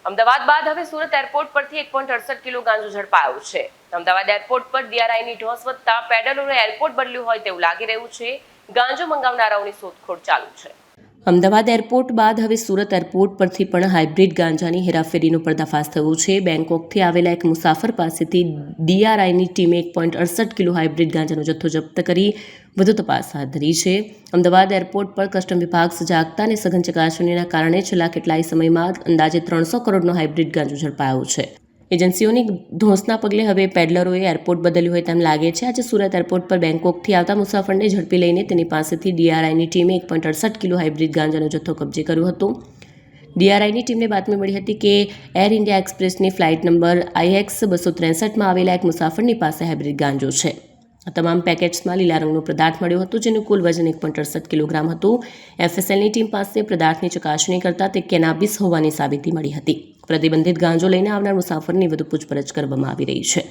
અમદાવાદ બાદ હવે સુરત એરપોર્ટ પરથી 1.68 કિલો ગાંજો ઝડપાયો છે. અમદાવાદ એરપોર્ટ પર ડીઆરઆઈની ઢોસ વધતા પેડલરોએ એરપોર્ટ બદલ્યું હોય તેવું લાગી રહ્યું છે. ગાંજો મંગાવનારાઓની શોધખોળ ચાલુ છે. અમદાવાદ એરપોર્ટ બાદ હવે સુરત એરપોર્ટ પરથી પણ હાઇબ્રિડ ગાંજાની હેરાફેરીનો પર્દાફાશ થયો છે. બેંકોકથી આવેલા એક મુસાફર પાસેથી ડીઆરઆઈની ટીમે 1.68 કિલો હાઇબ્રિડ ગાંજાનો જથ્થો જપ્ત કરી વધુ તપાસ હાથ ધરી છે. અમદાવાદ એરપોર્ટ પર કસ્ટમ વિભાગ સજાગતા અને સઘન ચકાસણીના કારણે છેલ્લા કેટલાય સમયમાં અંદાજે 300 કરોડનો હાઇબ્રિડ ગાંજો ઝડપાયો છે. એજન્સીઓની ધોંસના પગલે હવે પેડલરોએ એરપોર્ટ બદલ્યું હોય તેમ લાગે છે. આજે સુરત એરપોર્ટ પર બેંકોકથી આવતા મુસાફરને ઝડપી લઈને તેની પાસેથી ડીઆરઆઈની ટીમે 1.68 કિલો હાઇબ્રિડ ગાંજાનો જથ્થો કબજે કર્યો હતો. ડીઆરઆઈની ટીમને બાતમી મળી હતી કે એર ઇન્ડિયા એક્સપ્રેસની ફ્લાઇટ નંબર IX 263માં આવેલા એક મુસાફરની પાસે હાઇબ્રિડ ગાંજો છે. આ તમામ પેકેટ્સમાં લીલા રંગનો પદાર્થ મળ્યો હતો, જેનું કુલ વજન 1.68 કિલોગ્રામ હતું. FSLની ટીમ પાસે પદાર્થની ચકાસણી કરતા તે કેનાબિસ હોવાની સાબિતી મળી હતી. પ્રતિબંધિત ગાંજો લઈને આવનાર મુસાફરની વધુ પૂછપરછ કરવામાં આવી રહી છે.